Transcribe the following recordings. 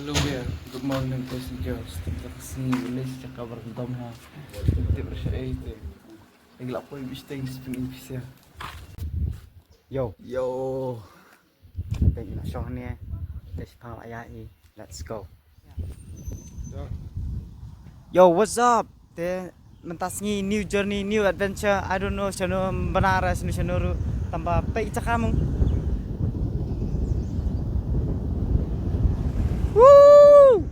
Hello there, good morning boys and girls. Kita kesini ulis cakap berendam ha. Kita bersyai itu. Iglap pun bisa spring bisa. Yo, Yo, tengok nak show ni. Kita sepang ayat ni. Let's go. Yo, what's up? Te mentas ni new journey, new adventure. I don't know chano benaras ni chano tambah pek cakamu. Woo!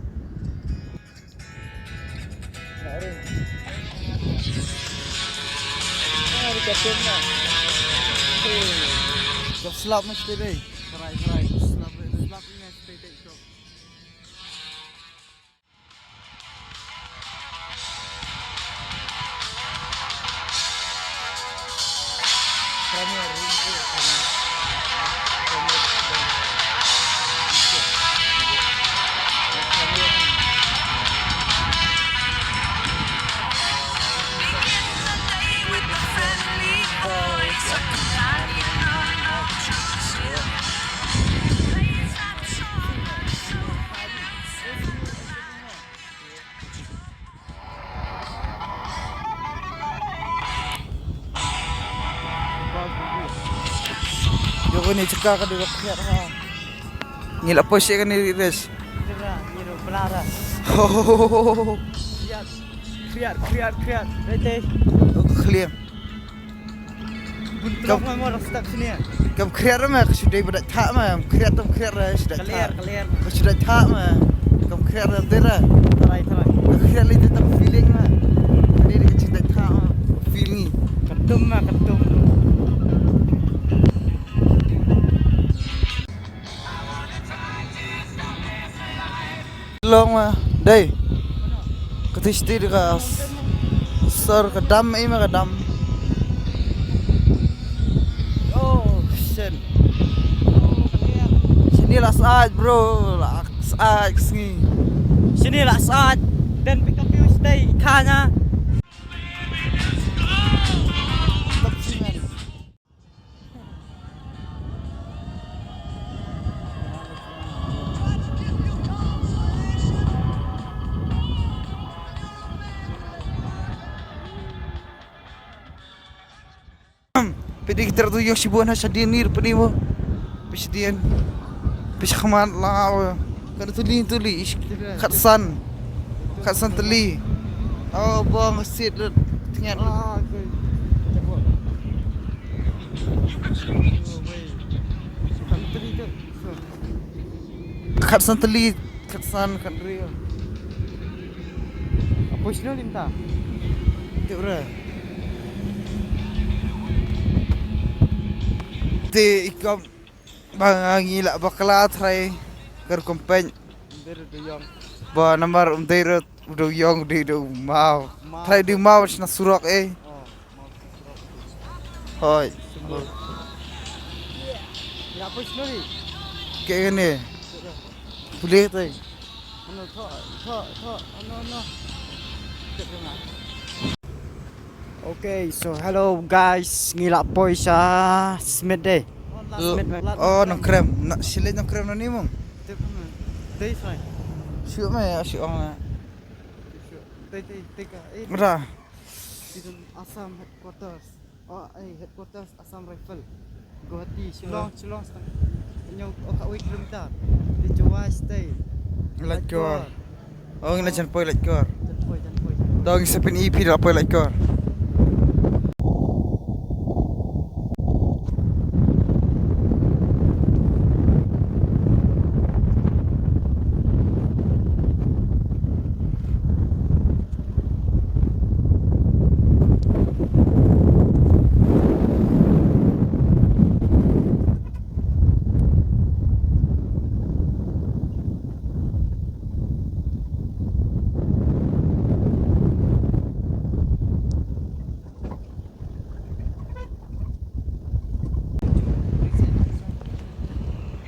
kau selap mesti deh. Serai. Selap ni mesti tak. Yo ni cakap kan dia kiat ha. Ngilap pun sih kan ni res. Ni benaras. Oh, Kriat. Rete. clear. Buntung ngor step sini. Kau kiat mah sudah pada tak mah. Kiat tu kiat sudah tak. Clear. Kau sudah tak mah. Kau kiat dah. Serai. Kiat itu tak feeling mah. Tadi dia sudah tak mah. Feeling. Ketum. Long mah, đây. Cái thích đi được à? Sir cái đam ấy mà cái đam. Oh shit. Sini lah saat bro, lah saat kesini. Sini lah saat dan pick up you stay ikannya. Stop sini. Pwede kita tu yung sibuan ha sa dinir pwede mo. Pisdian. Pisakaman lang. Kada tuli. Katsan tuli. Oh bang sit tinggal. Katsan tuli. Katsan kadri. Apa sih lo minta? Tiura. Ti ikam bang ngila bakla try ker kompen Dari yang ba nambar umdero udah yong do mau try di mau na surak Hoi ya apa sih lo ni? kayak gini boleh tuh Ano no. Okay, so hello guys, ngila poy sa Smith day. oh nang krem nak silit nang krem ni mong Day fine. syuk me syuk ong Teka. merah Dito Assam headquarters. Headquarters Assam Rifle. Guwahati, Shillong. Nyo ka kilometer. Di Jawa stay. let go oh ngila jan poy let go Jan poy. dong sepin EP dah poy let go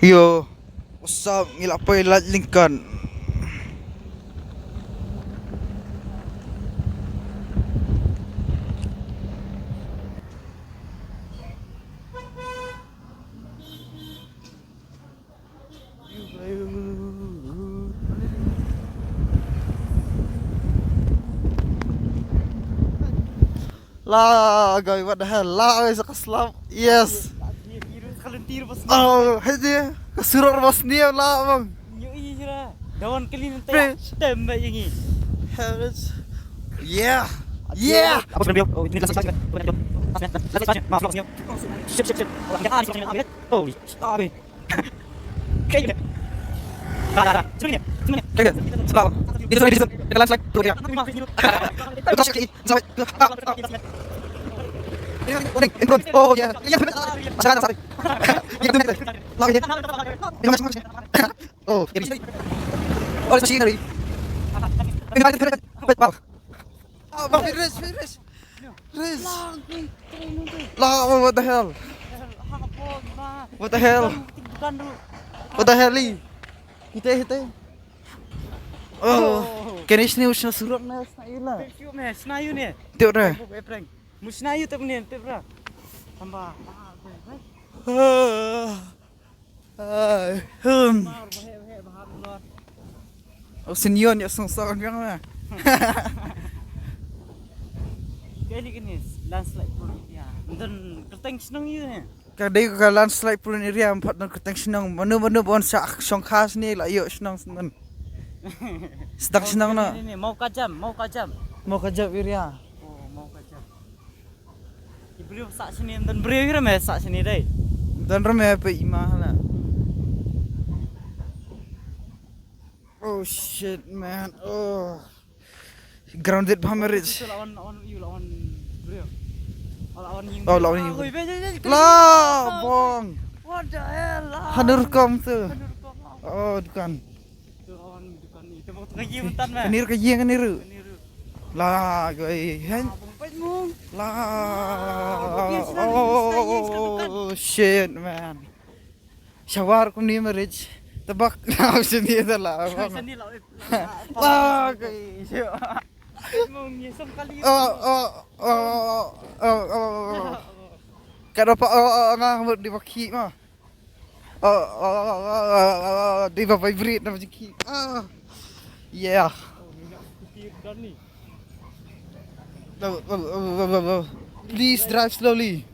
Yo, what's up? Ngila pa yung Lincoln. Lah, guys, what the hell? Lah, guys, keslap. Yes. Kalentir bos. Oh, hadi. Kesuror bos dia lah, bang. Nyui sira. Dawan kelin Fresh. tembak yang ni. Harris. Yeah. Yeah. Apa sudah oh ini last slide. Maaf vlognya. Sip. Oh, ini ada sini ambil. Oh, abe. Kayak. Dah. Sini. Kayak. Selamat. Itu lagi di dalam slide tu dia. Itu sakit. Sampai. Oh, ya. Ya. Masalah sakit. Ya, tu ni. Lagi. Ini macam macam. Oh, ini. Oh, itu sini. Ini ada. Apa? Ah, bang, Riz. Lah, what the hell? What the hell? What the hell ni? Hite. Oh, kenish ni usna surat na snaila. Siu me, snayu ni. Tengok dah. Prank. Musnayu tak ni, tak bra. Tambah. Bahar. Oh, senior ni song yang mana? Kali ni landslide pun ya. Dan kerteng senang you ni. Kadai ka landslide pun ni ria empat dan keteng senang. Manu bon sa song khas ni la yo senang senang. Sedang senang na. Ni mau kajam. Mau kerja ria. Oh, mau kajam. Ibnu sak sini dan beri kira me sak sini dai. Dan ramai apa imah lah. Oh shit man. Oh. Grounded Hamerich. Lawan beri. Lawan yang. Oh, lawan yang. Lah, bong. What the hell? Hanurkom tu. Oh, dukan. Lawan dukan ni. Tembak tu lagi bentar me. Kanir ke yang kaniru. Keniru. Lah, gai. Hen. Bumpai mung. Lah. Oh shit man. Shawar ko ni marriage. Tabak na sini dah lah. Sini lawan. Lah, gai. Mung ni sam kali. Oh. Kada pa nga di baki mah. Di ba vibrate na baki. Yeah. Dan ni. Please drive slowly.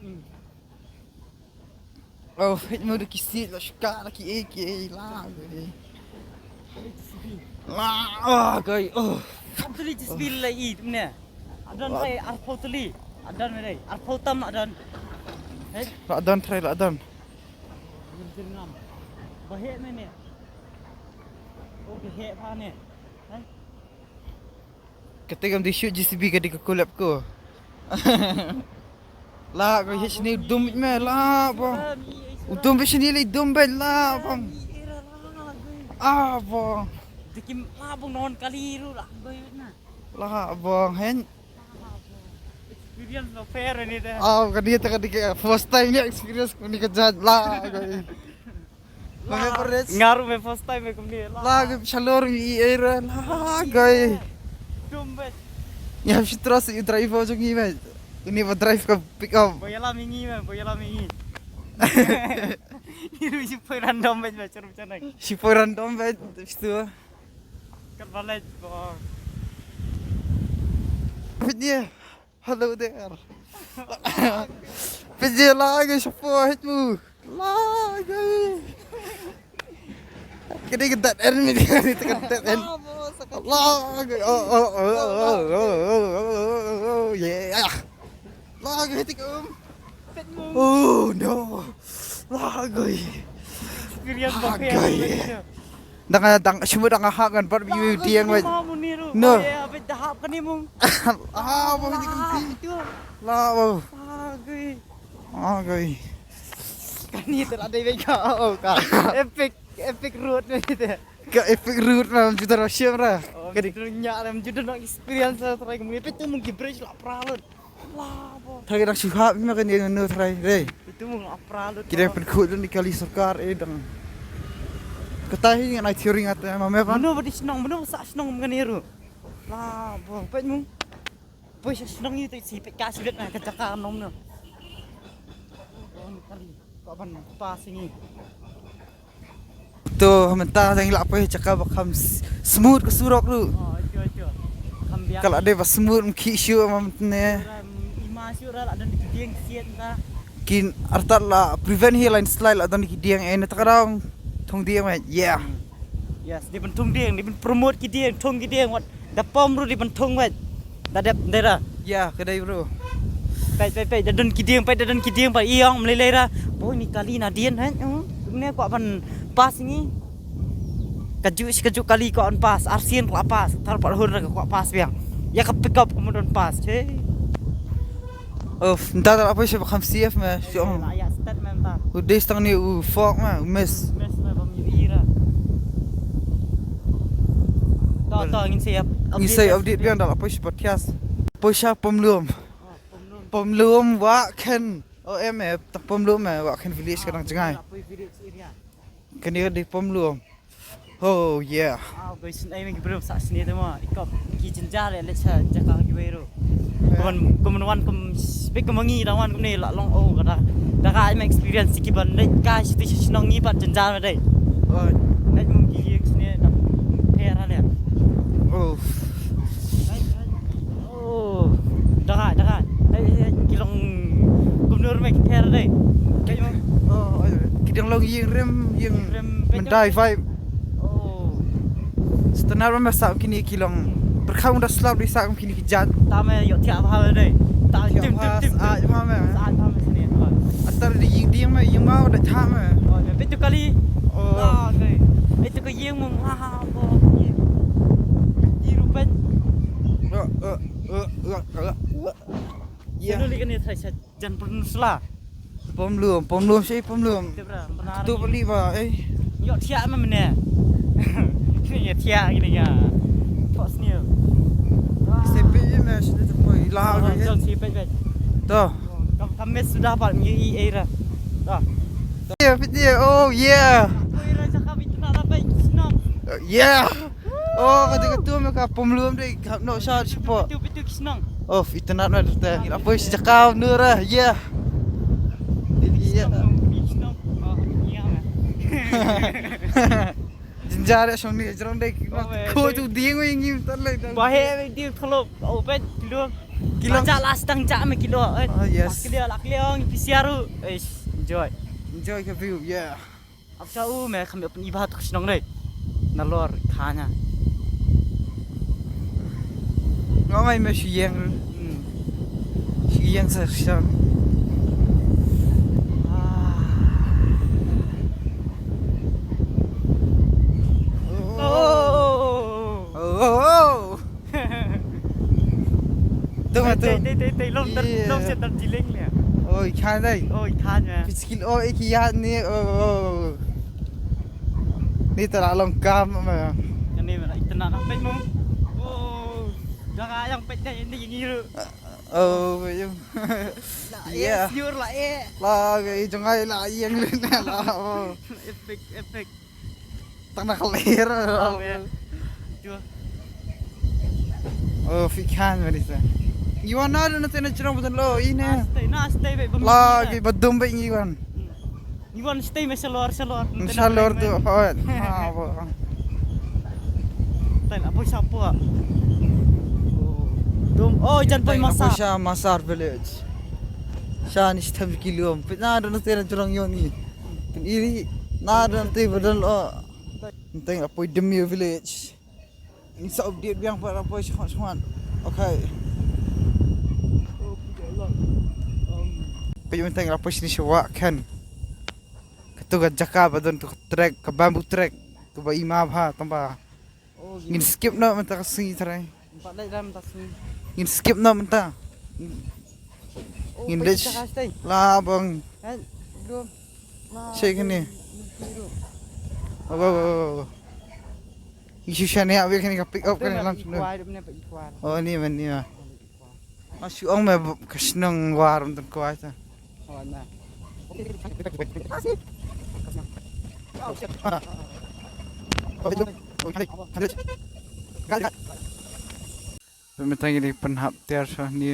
Oh, hit mo de kisit la shka la ki ek la. La, gai. Oh. Tuli disbil lagi tu ni. Adan hai arpau tuli. Adan ni. Arpau tam adan. Ladan try ladan. Jenam. Bahek ni. Oh, bahek pa ni. Ketika di shoot GCB ke di collab ko. La, kau hit ni dum me la, bang. Dum be sini le dum be la, bang. Bang. Dikim labung non kali ru lah boy na. La, bang. Hen. Experience no fair ni dah. Kadi first time ni experience ko ni kejad la, gai. Mahal perez. Ngaru me first time me kumni. La, gai chalor i era la, gai. Dumbet. You have to trust you drive ho jungi me. Ini ba drive ka pick up. Boyala mingi. Iru si poi random bet macam macam. Si po random ba itu. Kat balai bo. Pidye. Hello there. Pidye lagi si po hit mo. Lagi. Kini kita enemy dia ni tekan end. Lagi. Oh yeah. Lagi hit Oh no. Lagi. Experience no fair. Dang semua dang hakan par view tiang wait. No. Ya, bet dahap kan ni mung. Mau ni kunti. Lah. Gai. Kan ni terada kau ka. Epic road ni tu. Ke epic route mah juta Rusia mah. Kadi nyak lam juda nak experience try kemu. Itu mungkin bridge lah pralun. Lah bo. Thagi nak suha mah kan dia no try. Itu mung pralun. Kita pen khud ni kali sarkar dang. Ketahi dengan teori ngata mama apa? Mana badi senang, mana sak senang mengan iru. Lah bo, pet mung. Poi senang itu si pek kasih det nak kecaka nom no. Oh ni kali. Kau ban pas ini. Tu mentah yang lap apa cakap bakam smooth ke surok tu. Oh, itu. Kambiak. Kalau ada pas smooth mki show mama ni. Ima masuk dah dan dikidiang siat dah. kin artat la prevent hi landslide la dan kidiang en takarang thong diang ma yeah Yes, di bentung diang, di promote kidiang, thong kidiang wat. Da pom ru di bentung wat. Da dep dera. yeah kedai bro Pai dan kidiang pai iong melelai ra. Boy ni kali na dian han. Ni ko ban pas ni. Kaju kali ko on pas, Arsien ko pas, tar par hur ra ko pas biang. Ya ka pick up kemudian pas, che. of ntar apa sih bakam CF ma sio Ya statement ta. udah stang ni fok ma mes Mes na bam ira. Ta ingin siap. ni sai update biang dah apa sih podcast posha pomlum wa ken OMF tak pomlum ma wa ken village kadang jangai kini di pomlum oh yeah Guys, ay may gibro sa sini tu mah. Ikop kijinjar le cha jaka gibero. Kemenuan speak kemengi dawan ni la long oh kada. Da ka ay experience sikiban le ka situ sinong ni pat jenjar ma dai. oh Ay mung gi sini da pera le. oh Oh. Da ka. Ay kilong gubernur mek pera dai. Kay mong oh kidang long yang mendai vibe setenar ma sa kini kilong berkau dah slap di sa kini kijat tame yo tia ba dai. Ta tim ah ma ma saat pa sini. atar di yang ma yang mau dah tha ma Oh, betul kali. oh Okay. Itu ke yang mung ha bo. Ni rupan. ya Ini kan saya jan pernusla. pomlum sih pomlum Betul benar. tu beli ba Yo tia ma mene. Ini ya tia gini ya. Pos ni. CP ma sudah terpoi lah Jol si pet. tu Kami sudah pak mi era. Dah. ya video oh yeah Kau era cakap itu nak dapat senang. yeah oh kata mereka pomlum deh no shot siapa Betul senang. oh fitnah na dete apa sih cakap nura yeah iya Senang. Oh, iya mah. Jinjare song ni jerong dek ko tu dieng wing ngim tar lai Bahaya dia kalau opet kilo Kilo. Baca last tang cak me kilo. yes. Lak leong pisiaru. Enjoy. enjoy ke view yeah Ab chau me kami open ibahat kusnong dei. Nalor khanya. ngamai me shiyang sa shan Oh. oh tu ma tu Lom set dar jiling le. oh khan dai Oh khanya. skill oh ek ya ni oh ni tara long kam ma Ini mana itna nak pet mo. Oh. Jangan yang pet ini ngiru. oh you yeah Siur lah la cái jangai la yang lên la oh Efek. tak nak ler Cua. oh fikan ma disa iwan na na tena chirang budan lo ini Stay baik. lagi badum ba iwan Iwan stay me selor. insyaallah tu apa ha apa Tay apa siapa? Oh, jan poi masa. Sha Masar village Sha ni stam kilom pina na tena chirang yoni pin iri na na te badan lo teng apa demi village ni sa update biang para apa shuan okay Payung teng apa sini syawa kan ketu jaka badan tu trek ke bambu trek tu ba ima bha tamba Oh, ngin skip na menta kasi trai empat lagi dalam tas ni. ngin skip na menta ngin dech la bang Kan, belum. shake ni oh isu shane awe kan ka pick up kan lam sunu Kuai dia pak kuai. oh ni man ni ma masih ong me kasnang war untuk ko ata Oh, nah. Pemetang ini penhap tiar sah ni.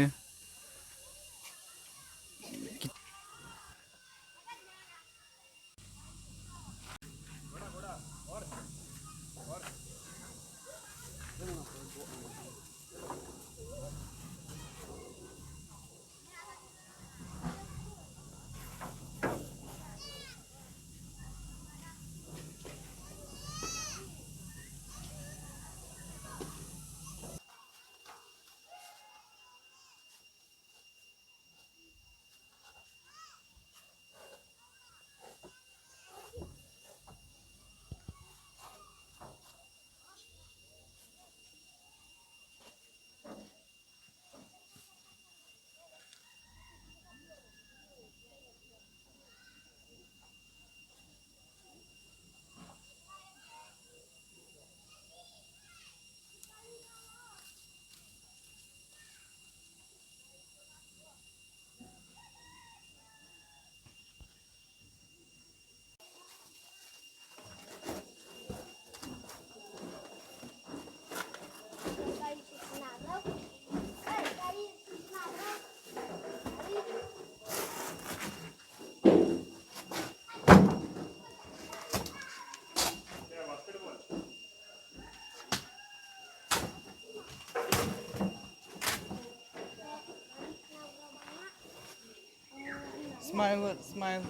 Smile, what? Smile.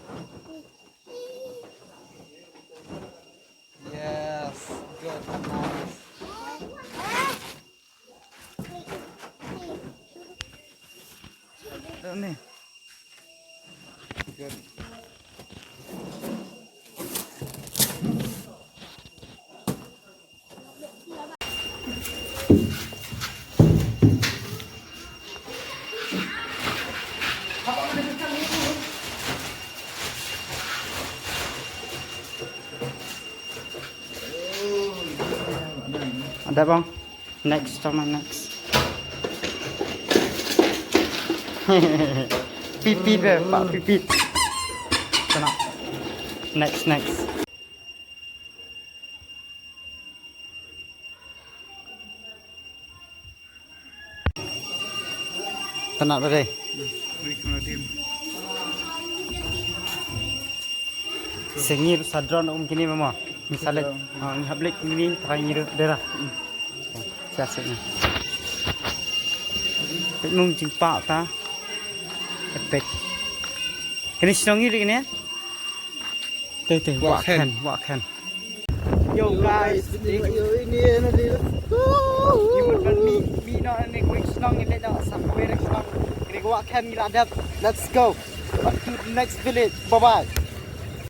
Yes, good, nice. Ini. Good. Ada bang? Next sama next. Pipit deh, Pak Pipit. Sana. Next. Tenang deh. Sengir sadron kini mama. Misalnya, ni hablik ini terangir darah. Siasatnya. Mung jimpak ta. Epic. Kini senongi lagi ni. Teh. Wakan. Yo guys, ini nanti. You will me not any quick senong ini dah sampai senong. Kini wakan kita ada. Let's go. Back to the next village. Bye bye.